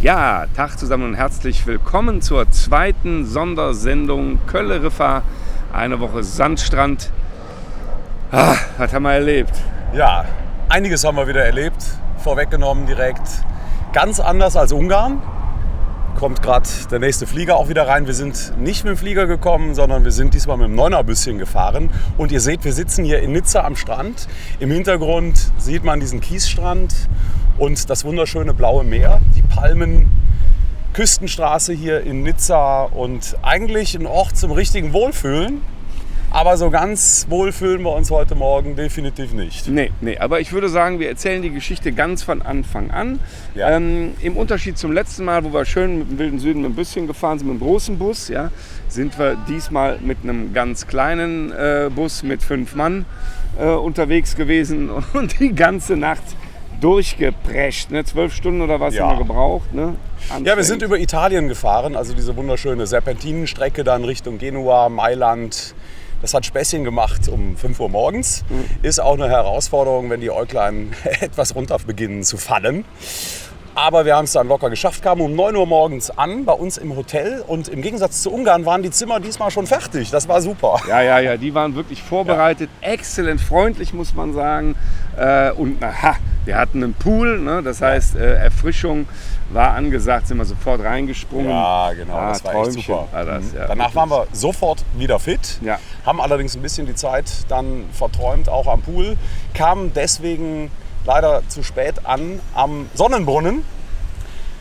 Ja, Tag zusammen und herzlich willkommen zur zweiten Sondersendung Kölle-Riffa. Eine Woche Sandstrand. Was haben wir erlebt? Ja, einiges haben wir wieder erlebt. Vorweggenommen direkt. Ganz anders als Ungarn. Kommt gerade der nächste Flieger auch wieder rein. Wir sind nicht mit dem Flieger gekommen, sondern wir sind diesmal mit dem Neunerbüsschen gefahren. Und ihr seht, wir sitzen hier in Nizza am Strand. Im Hintergrund sieht man diesen Kiesstrand und das wunderschöne blaue Meer. Die Palmen, Küstenstraße hier in Nizza und eigentlich ein Ort zum richtigen Wohlfühlen. Aber so ganz wohl fühlen wir uns heute Morgen definitiv nicht. Nee, aber ich würde sagen, wir erzählen die Geschichte ganz von Anfang an. Ja. Im Unterschied zum letzten Mal, wo wir schön mit dem Wilden Süden mit ein bisschen gefahren sind, mit einem großen Bus, ja, sind wir diesmal mit einem ganz kleinen Bus mit 5 Mann unterwegs gewesen und die ganze Nacht durchgeprescht. Ne? 12 Stunden oder was haben wir gebraucht. Ne? Ja, wir sind über Italien gefahren, also diese wunderschöne Serpentinenstrecke dann Richtung Genua, Mailand. Das hat Späßchen gemacht um 5 Uhr morgens. Ist auch eine Herausforderung, wenn die Äuglein etwas runter beginnen zu fallen. Aber wir haben es dann locker geschafft, kamen um 9 Uhr morgens an bei uns im Hotel. Und im Gegensatz zu Ungarn waren die Zimmer diesmal schon fertig. Das war super. Ja, die waren wirklich vorbereitet. Ja. Exzellent freundlich, muss man sagen. Und wir hatten einen Pool, ne? Das heißt, Erfrischung war angesagt, sind wir sofort reingesprungen. Ja, genau, das war echt super. War das, ja, danach waren wir sofort wieder fit, haben allerdings ein bisschen die Zeit dann verträumt, auch am Pool, kamen deswegen leider zu spät an am Sonnenbrunnen.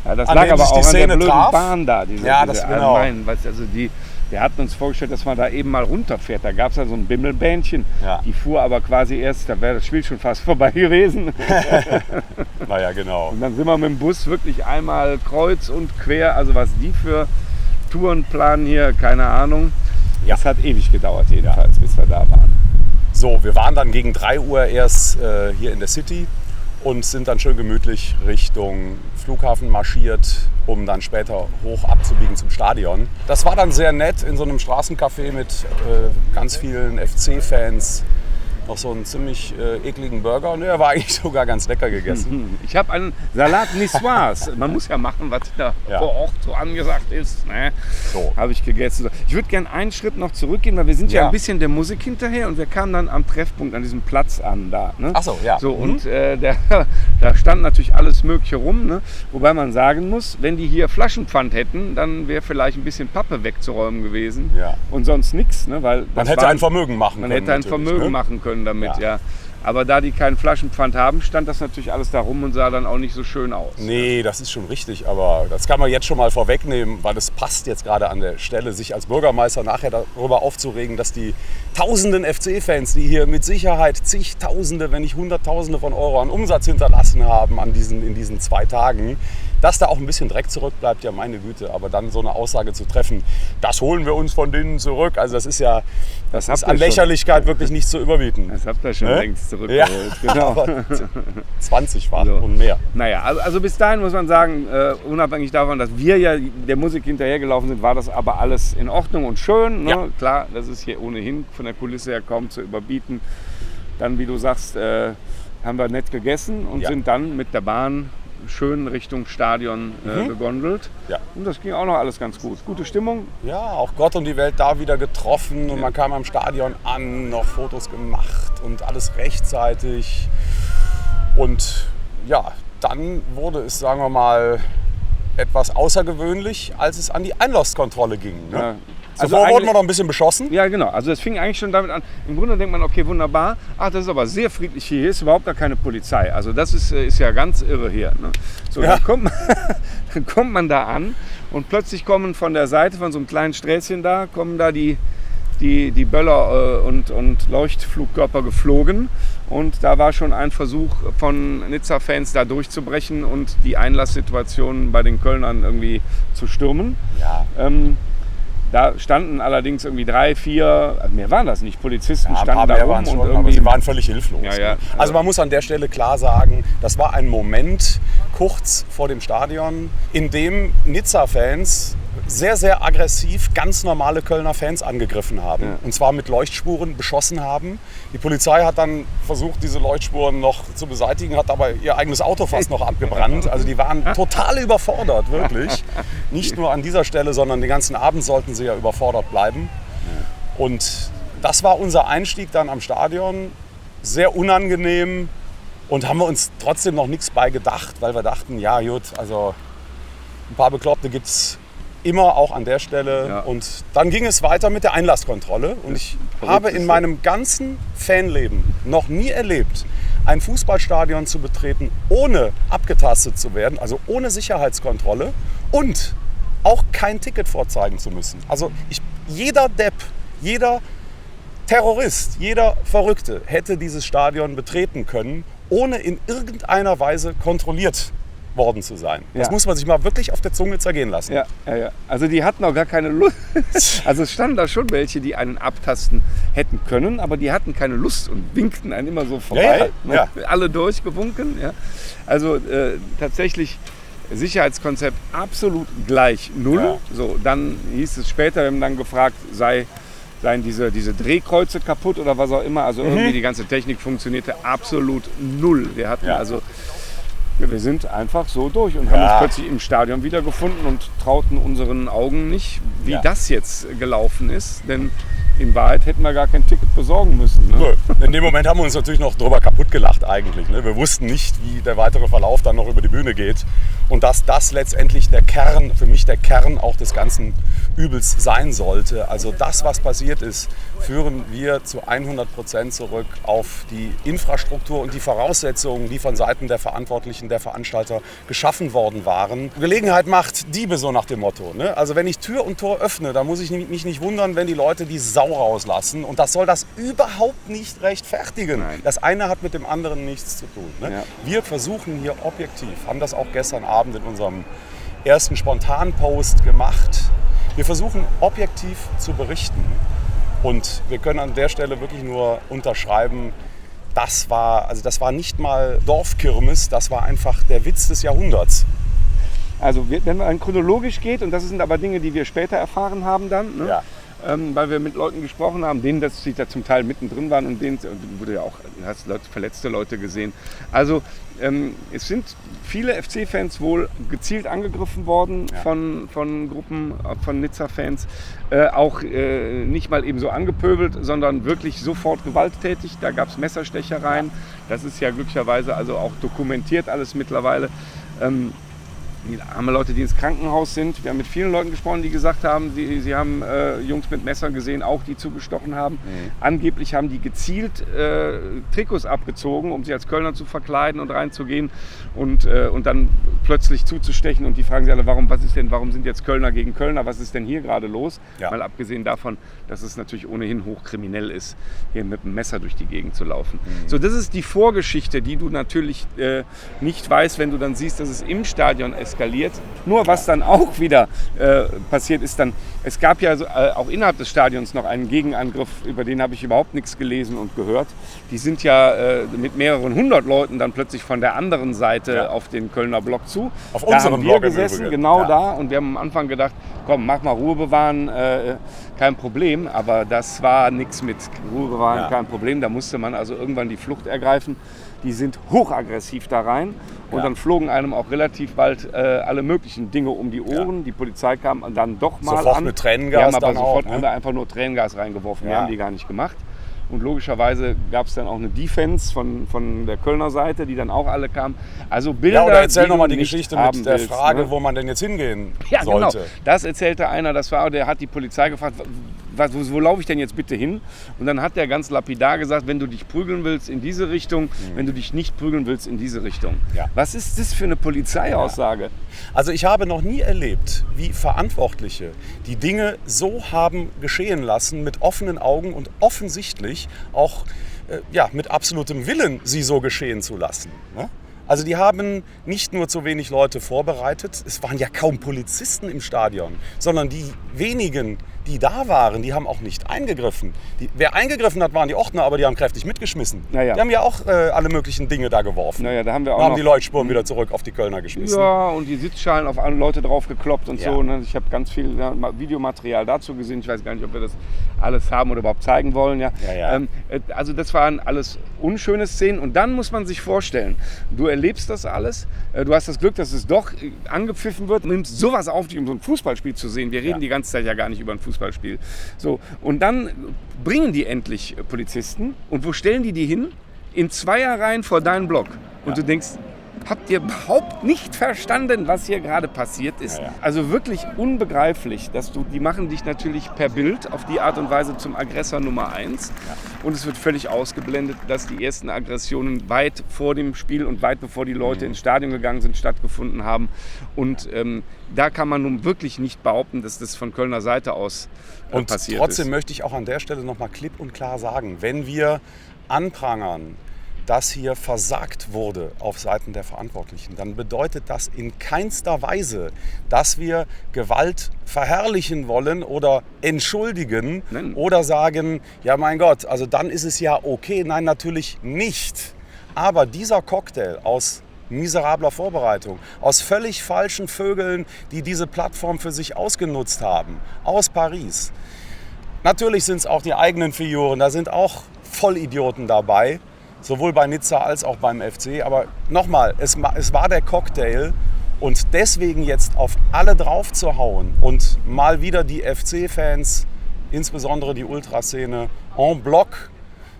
Ja, das lag aber auch an der blöden Bahn da. Das genau. Wir hatten uns vorgestellt, dass man da eben mal runterfährt. Da gab es ja so ein Bimmelbähnchen. Ja. Die fuhr aber quasi erst, da wäre das Spiel schon fast vorbei gewesen. Naja, genau. Und dann sind wir mit dem Bus wirklich einmal kreuz und quer. Also was die für Touren planen hier, keine Ahnung. Ja. Das hat ewig gedauert jedenfalls, bis wir da waren. So, wir waren dann gegen 3 Uhr erst hier in der City und sind dann schön gemütlich Richtung Flughafen marschiert, um dann später hoch abzubiegen zum Stadion. Das war dann sehr nett in so einem Straßencafé mit ganz vielen FC-Fans. Noch so einen ziemlich ekligen Burger. Und der war eigentlich sogar ganz lecker gegessen. Ich habe einen Salat Niçoise. Man muss ja machen, was da vor Ort so angesagt ist. Ne? So. Habe ich gegessen. Ich würde gerne einen Schritt noch zurückgehen, weil wir sind ja ein bisschen der Musik hinterher und wir kamen dann am Treffpunkt an diesem Platz an da. Ne? Ach so, ja. So, und da stand natürlich alles Mögliche rum. Ne? Wobei man sagen muss, wenn die hier Flaschenpfand hätten, dann wäre vielleicht ein bisschen Pappe wegzuräumen gewesen. Ja. Und sonst nichts. Ne? Weil man hätte ein Vermögen machen können. Man hätte ein Vermögen machen können damit, ja. Aber da die keinen Flaschenpfand haben, stand das natürlich alles da rum und sah dann auch nicht so schön aus. Nee, das ist schon richtig, aber das kann man jetzt schon mal vorwegnehmen, weil es passt jetzt gerade an der Stelle, sich als Bürgermeister nachher darüber aufzuregen, dass die tausenden FC-Fans, die hier mit Sicherheit zigtausende, wenn nicht hunderttausende von Euro an Umsatz hinterlassen haben in diesen 2 Tagen, dass da auch ein bisschen Dreck zurückbleibt, ja meine Güte, aber dann so eine Aussage zu treffen, das holen wir uns von denen zurück, also das ist ja, das ist an Lächerlichkeit wirklich nicht zu überbieten. Das habt ihr schon längst zurückgeholt. Ja, genau. Aber 20-fach und mehr. Naja, also bis dahin muss man sagen, unabhängig davon, dass wir ja der Musik hinterhergelaufen sind, war das aber alles in Ordnung und schön. Ne? Ja. Klar, das ist hier ohnehin von der Kulisse her kaum zu überbieten. Dann, wie du sagst, haben wir nett gegessen und sind dann mit der Bahn schön Richtung Stadion gegondelt. Ja. Und das ging auch noch alles ganz gut. Gute Stimmung. Ja, auch Gott und die Welt da wieder getroffen und man kam am Stadion an, noch Fotos gemacht und alles rechtzeitig. Und ja, dann wurde es, sagen wir mal, etwas außergewöhnlich, als es an die Einlasskontrolle ging. Ne? Ja. Zuvor wurden wir noch ein bisschen beschossen. Ja, genau. Also es fing eigentlich schon damit an. Im Grunde denkt man, okay, wunderbar. Ach, das ist aber sehr friedlich hier. Hier ist überhaupt gar keine Polizei. Also das ist ja ganz irre hier. Ne? So, dann kommt man da an und plötzlich kommen von der Seite, von so einem kleinen Sträßchen da, kommen da die Böller und Leuchtflugkörper geflogen. Und da war schon ein Versuch von Nizza-Fans da durchzubrechen und die Einlasssituation bei den Kölnern irgendwie zu stürmen. Ja. Da standen allerdings irgendwie 3, 4, mehr waren das nicht, Polizisten standen da rum. Und aber sie waren völlig hilflos. Ja. Also man muss an der Stelle klar sagen, das war ein Moment kurz vor dem Stadion, in dem Nizza-Fans sehr, sehr aggressiv ganz normale Kölner Fans angegriffen haben. Ja. Und zwar mit Leuchtspuren beschossen haben. Die Polizei hat dann versucht, diese Leuchtspuren noch zu beseitigen, hat aber ihr eigenes Auto fast noch abgebrannt. Also die waren total überfordert, wirklich. Nicht nur an dieser Stelle, sondern den ganzen Abend sollten sie ja überfordert bleiben. Und das war unser Einstieg dann am Stadion. Sehr unangenehm und haben wir uns trotzdem noch nichts bei gedacht, weil wir dachten, ja gut, also ein paar Bekloppte gibt es immer auch an der Stelle. Ja. Und dann ging es weiter mit der Einlasskontrolle. Und ich habe in meinem ganzen Fanleben noch nie erlebt, ein Fußballstadion zu betreten, ohne abgetastet zu werden, also ohne Sicherheitskontrolle und auch kein Ticket vorzeigen zu müssen. Also jeder Depp, jeder Terrorist, jeder Verrückte hätte dieses Stadion betreten können, ohne in irgendeiner Weise kontrolliert worden zu sein. Das muss man sich mal wirklich auf der Zunge zergehen lassen. Ja. Also die hatten auch gar keine Lust. Also es standen da schon welche, die einen abtasten hätten können, aber die hatten keine Lust und winkten einen immer so vorbei. Ja. Alle durchgewunken. Ja. Also tatsächlich Sicherheitskonzept absolut gleich null. Ja. So, dann hieß es später, wir haben dann gefragt, seien diese Drehkreuze kaputt oder was auch immer. Also irgendwie die ganze Technik funktionierte absolut null. Wir hatten wir sind einfach so durch und haben uns plötzlich im Stadion wiedergefunden und trauten unseren Augen nicht, wie das jetzt gelaufen ist. Denn in Wahrheit hätten wir gar kein Ticket besorgen müssen. Ne? In dem Moment haben wir uns natürlich noch drüber kaputt gelacht eigentlich. Ne? Wir wussten nicht, wie der weitere Verlauf dann noch über die Bühne geht. Und dass das letztendlich für mich der Kern auch des ganzen Übels sein sollte. Also das, was passiert ist, führen wir zu 100% zurück auf die Infrastruktur und die Voraussetzungen, die von Seiten der Verantwortlichen, der Veranstalter geschaffen worden waren. Gelegenheit macht Diebe, so nach dem Motto. Ne? Also wenn ich Tür und Tor öffne, dann muss ich mich nicht wundern, wenn die Leute die Sau rauslassen. Und das soll das überhaupt nicht rechtfertigen. Nein. Das eine hat mit dem anderen nichts zu tun. Ne? Ja. Wir versuchen hier objektiv, haben das auch gestern Abend in unserem ersten Spontanpost gemacht. Wir versuchen objektiv zu berichten. Und wir können an der Stelle wirklich nur unterschreiben, das war nicht mal Dorfkirmes, das war einfach der Witz des Jahrhunderts. Also wenn man chronologisch geht, und das sind aber Dinge, die wir später erfahren haben dann, ne? Ja. Weil wir mit Leuten gesprochen haben, denen das da zum Teil mittendrin waren und denen wurde ja auch, hast verletzte Leute gesehen. Also es sind viele FC-Fans wohl gezielt angegriffen worden von Gruppen, von Nizza-Fans. Auch nicht mal eben so angepöbelt, sondern wirklich sofort gewalttätig. Da gab es Messerstechereien. Das ist ja glücklicherweise also auch dokumentiert alles mittlerweile. Arme Leute, die ins Krankenhaus sind. Wir haben mit vielen Leuten gesprochen, die gesagt haben, sie haben Jungs mit Messern gesehen, auch die zugestochen haben. Angeblich haben die gezielt Trikots abgezogen, um sie als Kölner zu verkleiden und reinzugehen und dann plötzlich zuzustechen. Und die fragen sich alle, warum sind jetzt Kölner gegen Kölner? Was ist denn hier gerade los? Ja. Mal abgesehen davon, dass es natürlich ohnehin hochkriminell ist, hier mit einem Messer durch die Gegend zu laufen. So, das ist die Vorgeschichte, die du natürlich nicht weißt, wenn du dann siehst, dass es im Stadion eskaliert. Nur was dann auch wieder passiert ist dann, es gab ja auch innerhalb des Stadions noch einen Gegenangriff, über den habe ich überhaupt nichts gelesen und gehört. Die sind ja mit mehreren hundert Leuten dann plötzlich von der anderen Seite auf den Kölner Block zu. Auf da unserem haben wir Block im gesessen, Übrigen. genau da, und wir haben am Anfang gedacht, komm, mach mal Ruhe bewahren, kein Problem. Aber das war nichts mit Ruhe bewahren, kein Problem. Da musste man also irgendwann die Flucht ergreifen. Die sind hochaggressiv da rein und dann flogen einem auch relativ bald alle möglichen Dinge um die Ohren. Ja. Die Polizei kam dann doch mal sofort an. mit Tränengas. Die haben aber dann sofort auch, ne? einfach nur Tränengas reingeworfen. Wir Ja. haben die gar nicht gemacht. Und logischerweise gab es dann auch eine Defense von der Kölner Seite, die dann auch alle kamen. Also Bilder, Ja, oder erzähl die nochmal du die nicht Geschichte haben mit der willst, Frage, ne? wo man denn jetzt hingehen Ja, sollte. genau. Das erzählte einer, der hat die Polizei gefragt, wo laufe ich denn jetzt bitte hin? Und dann hat der ganz lapidar gesagt, wenn du dich prügeln willst, in diese Richtung, wenn du dich nicht prügeln willst, in diese Richtung. Ja. Was ist das für eine Polizeiaussage? Also ich habe noch nie erlebt, wie Verantwortliche die Dinge so haben geschehen lassen, mit offenen Augen und offensichtlich auch mit absolutem Willen, sie so geschehen zu lassen. Ne? Also die haben nicht nur zu wenig Leute vorbereitet, es waren ja kaum Polizisten im Stadion, sondern die wenigen, die da waren, die haben auch nicht eingegriffen. Wer eingegriffen hat, waren die Ordner, aber die haben kräftig mitgeschmissen. Ja. Die haben ja auch alle möglichen Dinge da geworfen. Naja, da haben wir auch haben noch, die Leuchtspuren wieder zurück auf die Kölner geschmissen. Ja, und die Sitzschalen auf alle Leute drauf gekloppt und Ja. so. Ne? Ich habe ganz viel Videomaterial dazu gesehen. Ich weiß gar nicht, ob wir das alles haben oder überhaupt zeigen wollen. Ja. Ja. Also das waren alles unschöne Szenen. Und dann muss man sich vorstellen, du erlebst das alles. Du hast das Glück, dass es doch angepfiffen wird. Du nimmst sowas auf, um so ein Fußballspiel zu sehen. Wir reden die ganze Zeit ja gar nicht über ein Fußballspiel. So, und dann bringen die endlich Polizisten. Und wo stellen die hin? In Zweierreihen vor deinen Block. Und du denkst, habt ihr überhaupt nicht verstanden, was hier gerade passiert ist? Ja. Also wirklich unbegreiflich, die machen dich natürlich per Bild auf die Art und Weise zum Aggressor Nummer 1. Ja. Und es wird völlig ausgeblendet, dass die ersten Aggressionen weit vor dem Spiel und weit bevor die Leute ins Stadion gegangen sind, stattgefunden haben. Und da kann man nun wirklich nicht behaupten, dass das von Kölner Seite aus passiert ist. Und trotzdem möchte ich auch an der Stelle nochmal klipp und klar sagen, wenn wir anprangern, dass hier versagt wurde auf Seiten der Verantwortlichen, dann bedeutet das in keinster Weise, dass wir Gewalt verherrlichen wollen oder entschuldigen oder sagen, ja mein Gott, also dann ist es ja okay. Nein, natürlich nicht. Aber dieser Cocktail aus miserabler Vorbereitung, aus völlig falschen Vögeln, die diese Plattform für sich ausgenutzt haben, aus Paris. Natürlich sind es auch die eigenen Figuren, da sind auch Vollidioten dabei, sowohl bei Nizza als auch beim FC. Aber nochmal, es war der Cocktail und deswegen jetzt auf alle drauf zu hauen und mal wieder die FC-Fans, insbesondere die Ultraszene, en bloc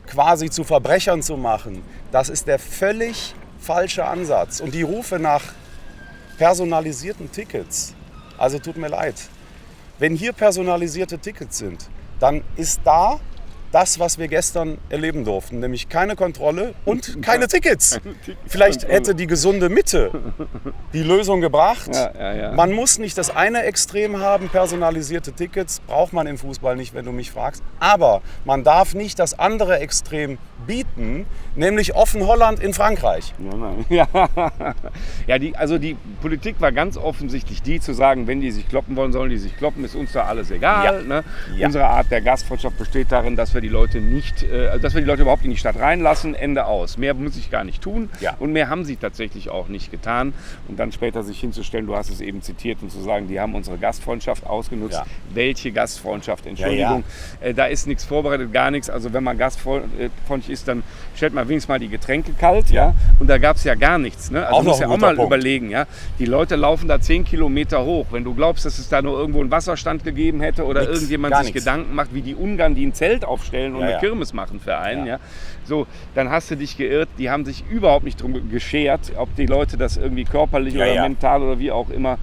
quasi zu Verbrechern zu machen, das ist der völlig falsche Ansatz. Und die Rufe nach personalisierten Tickets, also tut mir leid, wenn hier personalisierte Tickets sind, dann ist da das, was wir gestern erleben durften, nämlich keine Kontrolle und keine Tickets. Vielleicht hätte die gesunde Mitte die Lösung gebracht. Ja. Man muss nicht das eine Extrem haben, personalisierte Tickets, braucht man im Fußball nicht, wenn du mich fragst. Aber man darf nicht das andere Extrem bieten, nämlich offen Holland in Frankreich. Ja, die Politik war ganz offensichtlich die, zu sagen, wenn die sich kloppen wollen, sollen die sich kloppen, ist uns da alles egal. Ja. Ne? Ja. Unsere Art der Gastfreundschaft besteht darin, dass wir die Leute überhaupt in die Stadt reinlassen, Ende aus. Mehr muss ich gar nicht tun und mehr haben sie tatsächlich auch nicht getan. Und dann später sich hinzustellen, du hast es eben zitiert, und zu sagen, die haben unsere Gastfreundschaft ausgenutzt. Ja. Welche Gastfreundschaft? Entschuldigung, da ist nichts vorbereitet, gar nichts. Also wenn man gastfreundlich ist, dann stellt man wenigstens mal die Getränke kalt. Ja. Und da gab es ja gar nichts. Ne? Also auch muss ja auch mal Punkt. überlegen. Ja? Die Leute laufen da 10 Kilometer hoch. Wenn du glaubst, dass es da nur irgendwo einen Wasserstand gegeben hätte oder irgendjemand sich Gedanken macht, wie die Ungarn, die ein Zelt aufstellen und eine Kirmes machen für einen, so, dann hast du dich geirrt. Die haben sich überhaupt nicht drum geschert, ob die Leute das irgendwie körperlich oder mental oder wie auch immer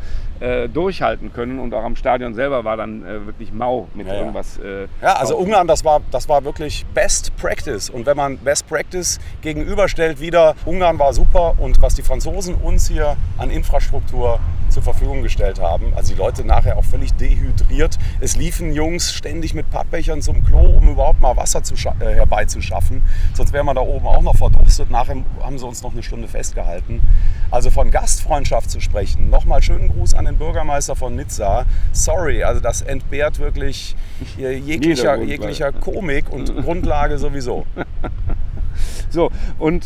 durchhalten können. Und auch am Stadion selber war dann wirklich mau mit irgendwas. Also Ungarn, das war wirklich Best Practice. Und wenn man Best Practice gegenüberstellt, wieder, Ungarn war super und was die Franzosen uns hier an Infrastruktur zur Verfügung gestellt haben, also die Leute nachher auch völlig dehydriert. Es liefen Jungs ständig mit Pappbechern zum Klo, um überhaupt mal Wasser herbeizuschaffen. Sonst wären wir da oben auch noch verdurstet. Nachher haben sie uns noch eine Stunde festgehalten. Also von Gastfreundschaft zu sprechen, nochmal schönen Gruß an den Bürgermeister von Nizza. Sorry, also das entbehrt wirklich jeglicher Komik und Grundlage sowieso. So, und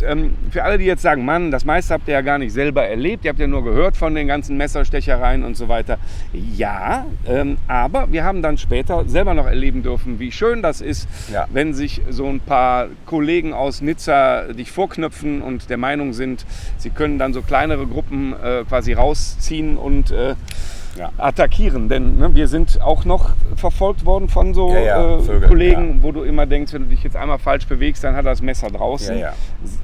für alle, die jetzt sagen, Mann, das meiste habt ihr ja gar nicht selber erlebt, ihr habt ja nur gehört von den ganzen Messerstechereien und so weiter. Ja, aber wir haben dann später selber noch erleben dürfen, wie schön das ist, wenn sich so ein paar Kollegen aus Nizza dich vorknöpfen und der Meinung sind, sie können dann so kleinere Gruppen quasi rausziehen und attackieren. Denn wir sind auch noch verfolgt worden von so Vögel, Kollegen, wo du immer denkst, wenn du dich jetzt einmal falsch bewegst, dann hat er das Messer draußen.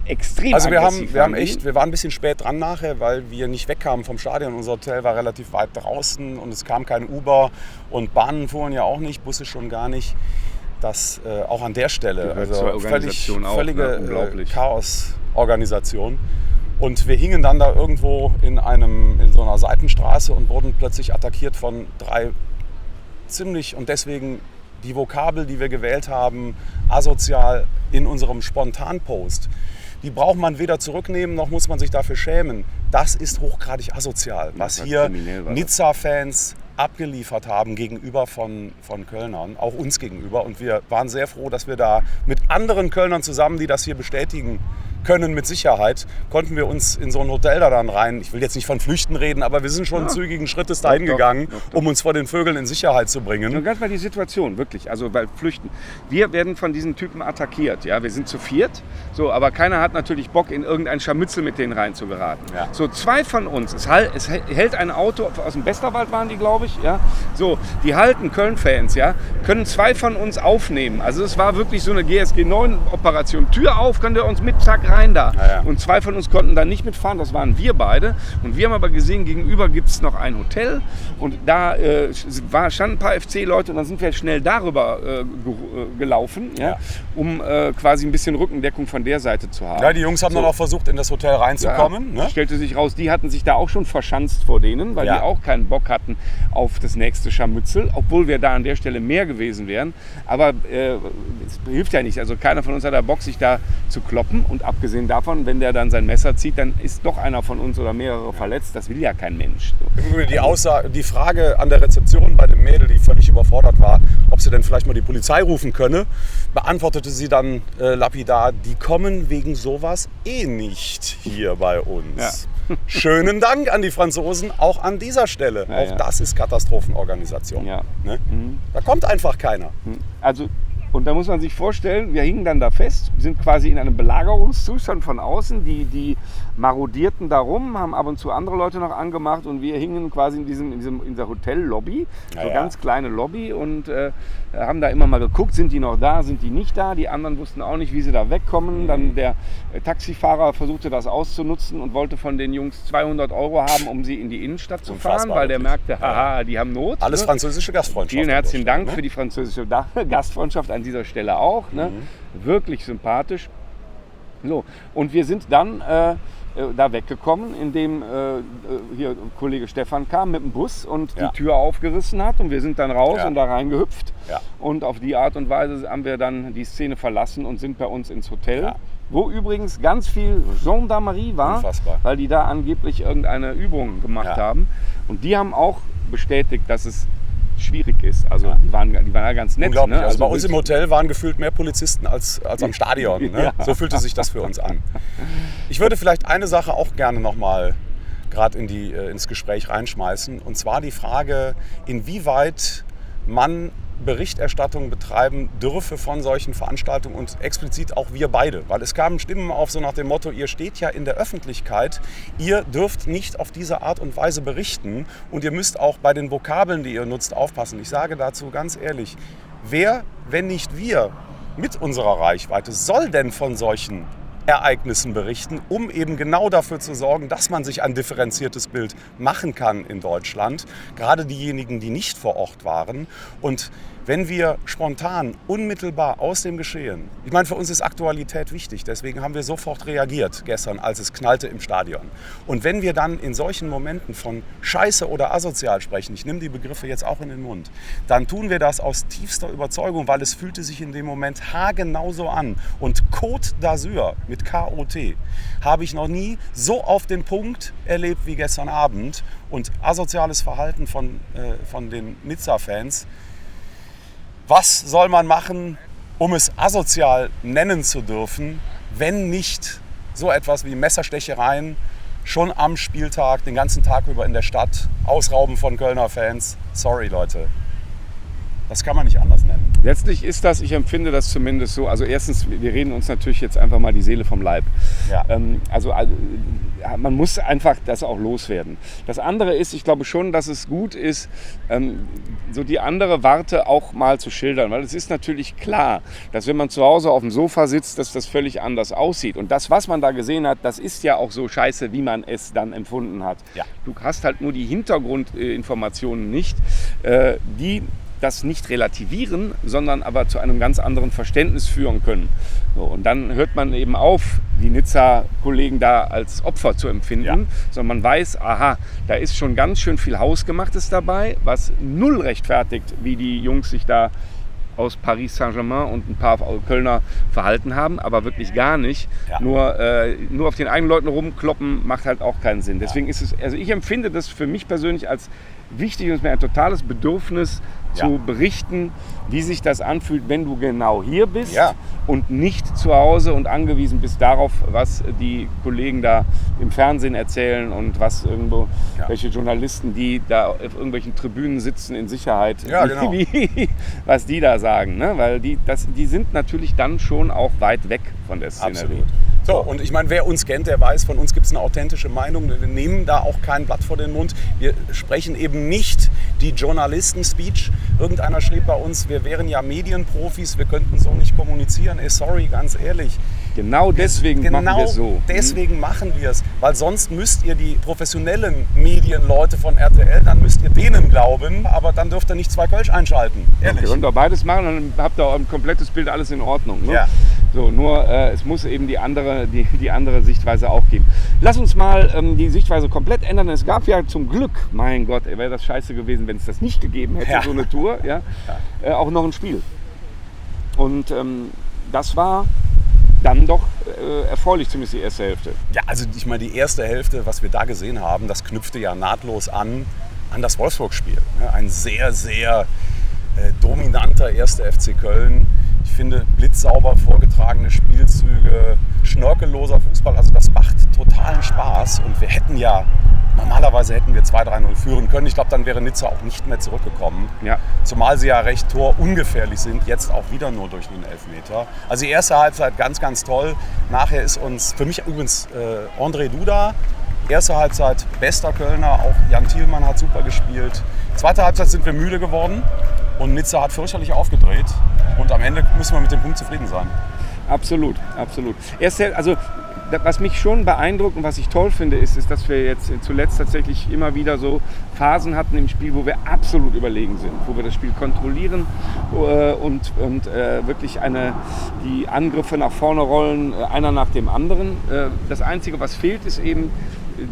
Extrem also wir aggressiv. waren ein bisschen spät dran nachher, weil wir nicht wegkamen vom Stadion. Unser Hotel war relativ weit draußen und es kam kein Uber und Bahnen fuhren ja auch nicht, Busse schon gar nicht. Das auch an der Stelle, also völlige Chaos-Organisation. Und wir hingen dann da irgendwo in so einer Seitenstraße und wurden plötzlich attackiert von 3 ziemlich, und deswegen die Vokabel, die wir gewählt haben, asozial in unserem Spontanpost, die braucht man weder zurücknehmen, noch muss man sich dafür schämen. Das ist hochgradig asozial, was hier Nizza-Fans abgeliefert haben gegenüber von Kölnern, auch uns gegenüber. Und wir waren sehr froh, dass wir da mit anderen Kölnern zusammen, die das hier bestätigen können mit Sicherheit, konnten wir uns in so ein Hotel da dann rein. Ich will jetzt nicht von Flüchten reden, aber wir sind schon zügigen Schrittes dahin gegangen, um uns vor den Vögeln in Sicherheit zu bringen. Und ganz mal die Situation, wirklich. Also weil Flüchten. Wir werden von diesen Typen attackiert. Ja? Wir sind zu viert, so, aber keiner hat natürlich Bock, in irgendein Scharmützel mit denen reinzugeraten. Ja. So, 2 von uns, es hält ein Auto, aus dem Westerwald waren die, glaube ich, ja? So, die halten Köln-Fans, ja? Können 2 von uns aufnehmen. Also es war wirklich so eine GSG-9-Operation. Tür auf, könnt ihr uns mit, zack, rein da. Ja. Und 2 von uns konnten da nicht mitfahren, das waren wir beide. Und wir haben aber gesehen, gegenüber gibt es noch ein Hotel. Und da standen ein paar FC-Leute und dann sind wir schnell darüber gelaufen, ja? Um quasi ein bisschen Rückendeckung von der Seite zu haben. Ja, die Jungs haben dann auch versucht, in das Hotel reinzukommen. Ja, ne? Stellte sich raus, die hatten sich da auch schon verschanzt vor denen, weil die auch keinen Bock hatten auf das nächste Scharmützel, obwohl wir da an der Stelle mehr gewesen wären. Aber es hilft ja nicht. Also keiner von uns hat da Bock, sich da zu kloppen. Und abgesehen davon, wenn der dann sein Messer zieht, dann ist doch einer von uns oder mehrere verletzt. Das will ja kein Mensch. Die Frage an der Rezeption bei dem Mädel, die völlig überfordert war, ob sie denn vielleicht mal die Polizei rufen könne, beantwortete sie dann lapidar, die kommen wegen sowas nicht hier bei uns. Ja. Schönen Dank an die Franzosen, auch an dieser Stelle. Ja, auch das ist Katastrophenorganisation. Ja. Ne? Da kommt einfach keiner. Also, und da muss man sich vorstellen, wir hingen dann da fest, sind quasi in einem Belagerungszustand von außen. Die marodierten da rum, haben ab und zu andere Leute noch angemacht und wir hingen quasi in dieser Hotellobby, ganz kleine Lobby und haben da immer mal geguckt, sind die noch da, sind die nicht da. Die anderen wussten auch nicht, wie sie da wegkommen. Dann der Taxifahrer versuchte das auszunutzen und wollte von den Jungs 200 € haben, um sie in die Innenstadt zu fahren, weil der merkte, haha, die haben Not. Alles französische Gastfreundschaft. Vielen herzlichen Dank für die französische Gastfreundschaft an dieser Stelle auch. Ne? Wirklich sympathisch. So, und wir sind dann da weggekommen, indem hier Kollege Stefan kam mit dem Bus und die Tür aufgerissen hat und wir sind dann raus und da reingehüpft. Ja. Und auf die Art und Weise haben wir dann die Szene verlassen und sind bei uns ins Hotel. Wo übrigens ganz viel Gendarmerie war, unfassbar, weil die da angeblich irgendeine Übung gemacht haben. Und die haben auch bestätigt, dass es schwierig ist. Also die waren ja ganz nett. Ne? Also bei uns im Hotel waren gefühlt mehr Polizisten als am Stadion. Ne? So fühlte sich das für uns an. Ich würde vielleicht eine Sache auch gerne nochmal gerade ins Gespräch reinschmeißen. Und zwar die Frage, inwieweit man Berichterstattung betreiben dürfe von solchen Veranstaltungen und explizit auch wir beide. Weil es kamen Stimmen auf so nach dem Motto, ihr steht ja in der Öffentlichkeit, ihr dürft nicht auf diese Art und Weise berichten und ihr müsst auch bei den Vokabeln, die ihr nutzt, aufpassen. Ich sage dazu ganz ehrlich, wer, wenn nicht wir, mit unserer Reichweite, soll denn von solchen Ereignissen berichten, um eben genau dafür zu sorgen, dass man sich ein differenziertes Bild machen kann in Deutschland. Gerade diejenigen, die nicht vor Ort waren. Und wenn wir spontan, unmittelbar aus dem Geschehen, ich meine, für uns ist Aktualität wichtig, deswegen haben wir sofort reagiert gestern, als es knallte im Stadion. Und wenn wir dann in solchen Momenten von Scheiße oder asozial sprechen, ich nehme die Begriffe jetzt auch in den Mund, dann tun wir das aus tiefster Überzeugung, weil es fühlte sich in dem Moment haargenau so an. Und Côte d'Azur mit K-O-T habe ich noch nie so auf den Punkt erlebt wie gestern Abend. Und asoziales Verhalten von den Nizza-Fans. Was soll man machen, um es asozial nennen zu dürfen, wenn nicht so etwas wie Messerstechereien schon am Spieltag, den ganzen Tag über in der Stadt, Ausrauben von Kölner Fans? Sorry, Leute. Das kann man nicht anders nennen. Letztlich ist das, ich empfinde das zumindest so, also erstens, wir reden uns natürlich jetzt einfach mal die Seele vom Leib. Ja. Man muss einfach das auch loswerden. Das andere ist, ich glaube schon, dass es gut ist, so die andere Warte auch mal zu schildern. Weil es ist natürlich klar, dass wenn man zu Hause auf dem Sofa sitzt, dass das völlig anders aussieht. Und das, was man da gesehen hat, das ist ja auch so scheiße, wie man es dann empfunden hat. Ja. Du hast halt nur die Hintergrundinformationen nicht, die das nicht relativieren, sondern aber zu einem ganz anderen Verständnis führen können. So, und dann hört man eben auf, die Nizza-Kollegen da als Opfer zu empfinden, sondern man weiß, aha, da ist schon ganz schön viel Hausgemachtes dabei, was null rechtfertigt, wie die Jungs sich da aus Paris Saint-Germain und ein paar Kölner verhalten haben, aber wirklich gar nicht. Ja. Nur auf den eigenen Leuten rumkloppen macht halt auch keinen Sinn. Deswegen ist es, also ich empfinde das für mich persönlich als wichtig und es ist mir ein totales Bedürfnis zu berichten, wie sich das anfühlt, wenn du genau hier bist und nicht zu Hause und angewiesen bist darauf, was die Kollegen da im Fernsehen erzählen und was irgendwo welche Journalisten, die da auf irgendwelchen Tribünen sitzen in Sicherheit, was die da sagen. Ne? Weil die sind natürlich dann schon auch weit weg von der Szenerie. Absolut. So, und ich meine, wer uns kennt, der weiß, von uns gibt es eine authentische Meinung. Wir nehmen da auch kein Blatt vor den Mund. Wir sprechen eben nicht die Journalisten-Speech. Irgendeiner schrieb bei uns, wir wären ja Medienprofis, wir könnten so nicht kommunizieren. Sorry, ganz ehrlich. Genau deswegen machen wir es so. Deswegen machen wir es. Weil sonst müsst ihr die professionellen Medienleute von RTL, dann müsst ihr denen glauben, aber dann dürft ihr nicht 2 Kölsch einschalten. Ehrlich. Ihr könnt doch beides machen, dann habt ihr auch ein komplettes Bild, alles in Ordnung. Ne? Ja. So, nur es muss eben die andere Sichtweise auch geben. Lass uns mal die Sichtweise komplett ändern. Es gab ja zum Glück, mein Gott, wäre das scheiße gewesen, wenn es das nicht gegeben hätte, so eine Tour, auch noch ein Spiel. Und das war dann doch erfreulich, zumindest die erste Hälfte. Ja, also ich meine, die erste Hälfte, was wir da gesehen haben, das knüpfte ja nahtlos an das Wolfsburg-Spiel. Ein sehr, sehr dominanter 1. FC Köln. Ich finde, blitzsauber vorgetragene Spielzüge, schnörkelloser Fußball, also das macht totalen Spaß. Und normalerweise hätten wir 2-3-0 führen können. Ich glaube, dann wäre Nizza auch nicht mehr zurückgekommen. Ja. Zumal sie ja recht torungefährlich sind, jetzt auch wieder nur durch den Elfmeter. Also die erste Halbzeit ganz, ganz toll. Nachher ist uns, für mich übrigens André Duda, erste Halbzeit bester Kölner, auch Jan Thielmann hat super gespielt. Zweite Halbzeit sind wir müde geworden und Nizza hat fürchterlich aufgedreht. Und am Ende müssen wir mit dem Punkt zufrieden sein. Absolut, absolut. Also was mich schon beeindruckt und was ich toll finde, ist, dass wir jetzt zuletzt tatsächlich immer wieder so Phasen hatten im Spiel, wo wir absolut überlegen sind, wo wir das Spiel kontrollieren und wirklich die Angriffe nach vorne rollen, einer nach dem anderen. Das Einzige, was fehlt, ist eben,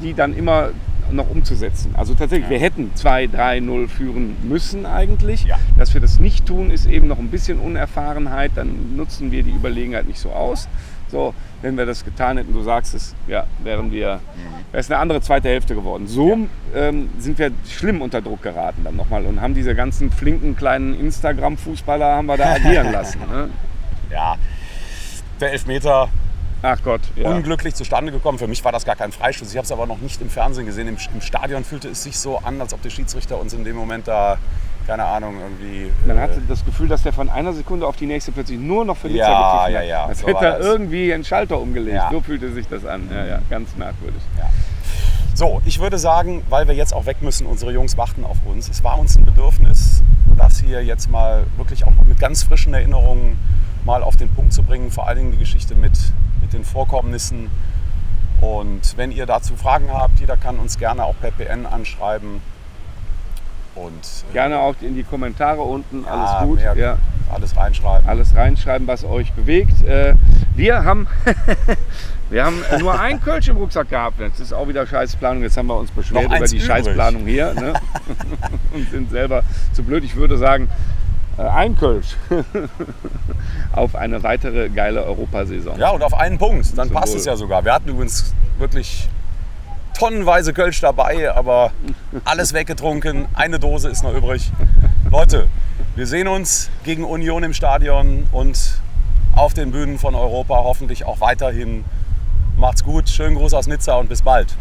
die dann immer noch umzusetzen. Also tatsächlich, wir hätten 2-3-0 führen müssen eigentlich. Ja. Dass wir das nicht tun, ist eben noch ein bisschen Unerfahrenheit. Dann nutzen wir die Überlegenheit nicht so aus. So, wenn wir das getan hätten, du sagst es, wäre es eine andere zweite Hälfte geworden. So sind wir schlimm unter Druck geraten dann nochmal und haben diese ganzen flinken kleinen Instagram-Fußballer haben wir da agieren lassen. Ne? Ja, der Elfmeter. Ach Gott, unglücklich zustande gekommen. Für mich war das gar kein Freistoß. Ich habe es aber noch nicht im Fernsehen gesehen. Im Stadion fühlte es sich so an, als ob der Schiedsrichter uns in dem Moment da, keine Ahnung, irgendwie... Man hatte das Gefühl, dass der von einer Sekunde auf die nächste plötzlich nur noch für Nizza gepfiffen hat. Ja. Als hätte er irgendwie einen Schalter umgelegt. Ja. So fühlte sich das an. Ja, ganz merkwürdig. Ja. So, ich würde sagen, weil wir jetzt auch weg müssen, unsere Jungs warten auf uns. Es war uns ein Bedürfnis, das hier jetzt mal wirklich auch mit ganz frischen Erinnerungen mal auf den Punkt zu bringen. Vor allen Dingen die Geschichte mit den Vorkommnissen. Und wenn ihr dazu Fragen habt, jeder kann uns gerne auch per PN anschreiben. Und gerne auch in die Kommentare unten, alles gut. Alles reinschreiben. Alles reinschreiben, was euch bewegt. Wir haben nur ein Kölsch im Rucksack gehabt. Das ist auch wieder Scheißplanung. Jetzt haben wir uns beschwert über die Scheißplanung hier. Ne? Und sind selber zu blöd. Ich würde sagen, ein Kölsch auf eine weitere geile Europasaison. Ja, und auf einen Punkt. Dann passt es ja sogar. Wir hatten übrigens wirklich tonnenweise Kölsch dabei, aber alles weggetrunken. Eine Dose ist noch übrig. Leute, wir sehen uns gegen Union im Stadion und auf den Bühnen von Europa hoffentlich auch weiterhin. Macht's gut, schönen Gruß aus Nizza und bis bald.